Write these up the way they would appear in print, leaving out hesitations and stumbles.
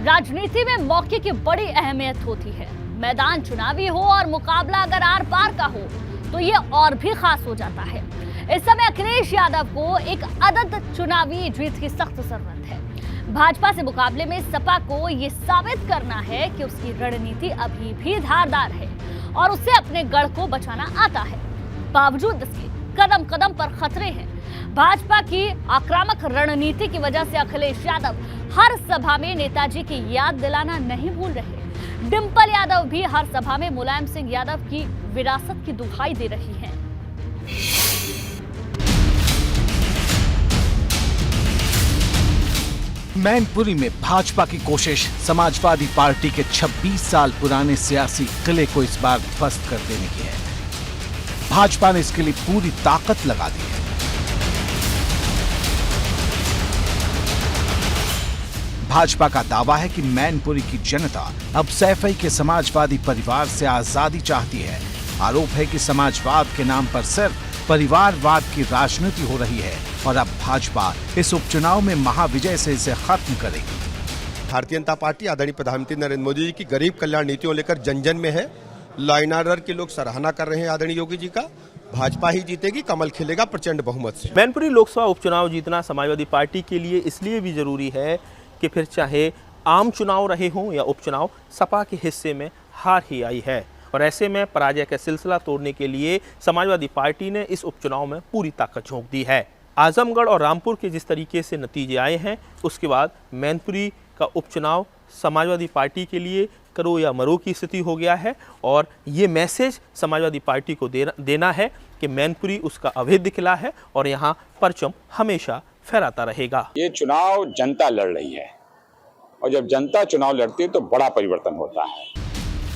राजनीति में मौके की बड़ी अहमियत होती है। मैदान चुनावी हो और मुकाबला अगर आर पार का हो तो ये और भी खास हो जाता है। इस समय अखिलेश यादव को एक अदद चुनावी जीत की सख्त जरूरत है। भाजपा से मुकाबले में सपा को ये साबित करना है कि उसकी रणनीति अभी भी धारदार है और उसे अपने गढ़ को बचाना आता है। बावजूद इसके कदम कदम पर खतरे हैं। भाजपा की आक्रामक रणनीति की वजह से अखिलेश यादव हर सभा में नेताजी की याद दिलाना नहीं भूल रहे। डिंपल यादव भी हर सभा में मुलायम सिंह यादव की विरासत की दुहाई दे रही हैं। मैनपुरी में भाजपा की कोशिश समाजवादी पार्टी के 26 साल पुराने सियासी किले को इस बार ध्वस्त कर देने की है। भाजपा ने इसके लिए पूरी ताकत लगा दी है। भाजपा का दावा है कि मैनपुरी की जनता अब सैफई के समाजवादी परिवार से आजादी चाहती है। आरोप है कि समाजवाद के नाम पर सिर्फ परिवारवाद की राजनीति हो रही है और अब भाजपा इस उपचुनाव में महाविजय से इसे खत्म करेगी। भारतीय जनता पार्टी आदरणीय प्रधानमंत्री नरेंद्र मोदी जी की गरीब कल्याण नीतियों लेकर जन जन में है। लॉ एंड ऑर्डर के लोग सराहना कर रहे हैं आदरणीय योगी जी का। भाजपा ही जीतेगी, कमल खिलेगा प्रचंड बहुमत से। मैनपुरी लोकसभा उपचुनाव जीतना समाजवादी पार्टी के लिए इसलिए भी जरूरी है कि फिर चाहे आम चुनाव रहे हों या उपचुनाव, सपा के हिस्से में हार ही आई है और ऐसे में पराजय का सिलसिला तोड़ने के लिए समाजवादी पार्टी ने इस उपचुनाव में पूरी ताकत झोंक दी है। आजमगढ़ और रामपुर के जिस तरीके से नतीजे आए हैं, उसके बाद मैनपुरी का उपचुनाव समाजवादी पार्टी के लिए करो या मरो की स्थिति हो गया है और ये मैसेज समाजवादी पार्टी को देना है कि मैनपुरी उसका अभेद्य किला है और यहाँ परचम हमेशा फहराता रहेगा। ये चुनाव जनता लड़ रही है और जब जनता चुनाव लड़ती है तो बड़ा परिवर्तन होता है।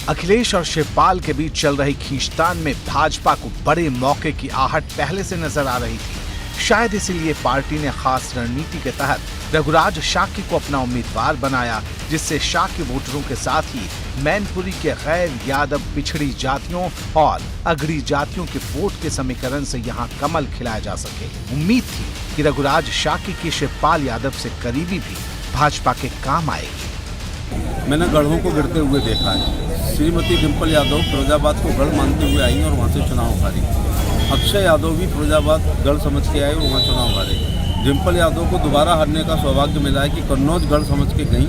अखिलेश और शिवपाल के बीच चल रही खींचतान में भाजपा को बड़े मौके की आहट पहले से नजर आ रही थी। शायद इसीलिए पार्टी ने खास रणनीति के तहत रघुराज शाक्य को अपना उम्मीदवार बनाया, जिससे शाक्य वोटरों के साथ ही मैनपुरी के गैर यादव पिछड़ी जातियों और अगड़ी जातियों के वोट के समीकरण से यहां कमल खिलाया जा सके। उम्मीद थी कि रघुराज शाक्य की शिवपाल यादव से करीबी भी भाजपा के काम आएगी। मैंने गढ़ों को गिरते हुए देखा है। श्रीमती डिंपल यादव फिरोजाबाद को गढ़ मानते हुए आई और वहाँ से चुनाव हारी। अक्षय यादव भी फिरोजाबाद गढ़ समझ के आए और वहाँ चुनाव हारे। डिंपल यादव को दोबारा हारने का सौभाग्य मिला है कि कन्नौज गढ़ समझ के गई,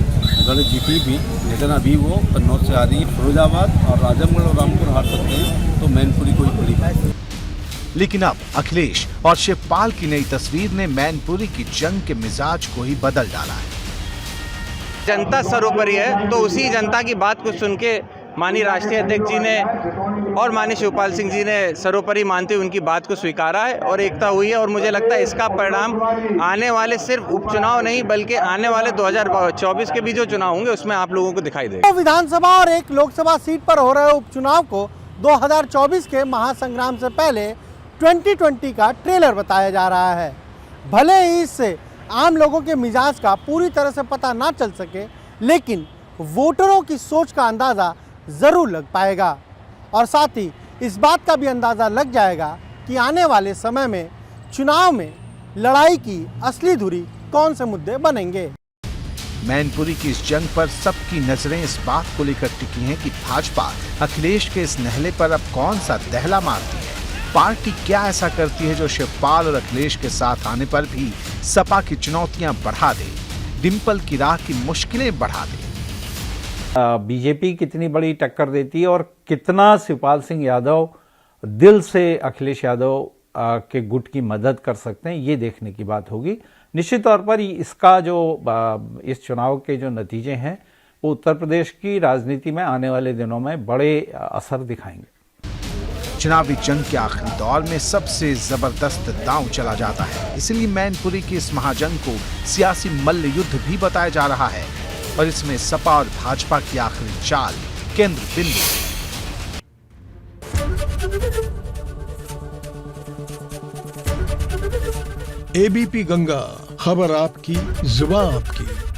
गढ़ जीती भी, लेकिन अभी वो कन्नौज से आ रही। फिरोजाबाद और आजमगढ़ और रामपुर हार सकते हैं तो मैनपुरी कोई बड़ी बात नहीं। लेकिन अब अखिलेश और शिवपाल की नई तस्वीर ने मैनपुरी की जंग के मिजाज को ही बदल डाला है। जनता सर्वोपरि है, तो उसी जनता की बात को सुन के माननीय राष्ट्रीय अध्यक्ष जी ने और माननीय शिवपाल सिंह जी ने सर्वोपरि मानते हुए उनकी बात को स्वीकारा है और एकता हुई है। और मुझे लगता है इसका परिणाम आने वाले सिर्फ उपचुनाव नहीं बल्कि आने वाले 2024 के भी जो चुनाव होंगे उसमें आप लोगों को दिखाई देगा। विधानसभा और एक लोकसभा सीट पर हो रहे उपचुनाव को 2024 के महासंग्राम से पहले 2020 का ट्रेलर बताया जा रहा है। भले ही इससे आम लोगों के मिजाज का पूरी तरह से पता ना चल सके, लेकिन वोटरों की सोच का अंदाज़ा ज़रूर लग पाएगा और साथ ही इस बात का भी अंदाज़ा लग जाएगा कि आने वाले समय में चुनाव में लड़ाई की असली धुरी कौन से मुद्दे बनेंगे। मैनपुरी की इस जंग पर सबकी नजरें इस बात को लेकर टिकी हैं कि भाजपा अखिलेश के इस नहले पर अब कौन सा दहला मारती है। पार्टी क्या ऐसा करती है जो शिवपाल और अखिलेश के साथ आने पर भी सपा की चुनौतियां बढ़ा दे, डिंपल की राह की मुश्किलें बढ़ा दे। बीजेपी कितनी बड़ी टक्कर देती है और कितना शिवपाल सिंह यादव दिल से अखिलेश यादव के गुट की मदद कर सकते हैं, ये देखने की बात होगी। निश्चित तौर पर इसका जो इस चुनाव के जो नतीजे हैं वो उत्तर प्रदेश की राजनीति में आने वाले दिनों में बड़े असर दिखाएंगे। चुनावी जंग के आखिरी दौर में सबसे जबरदस्त दांव चला जाता है, इसलिए मैनपुरी की इस महाजंग को सियासी मल्ल युद्ध भी बताया जा रहा है और इसमें सपा और भाजपा की आखिरी चाल केंद्र बिंदु। एबीपी गंगा, खबर आपकी, जुबान आपकी।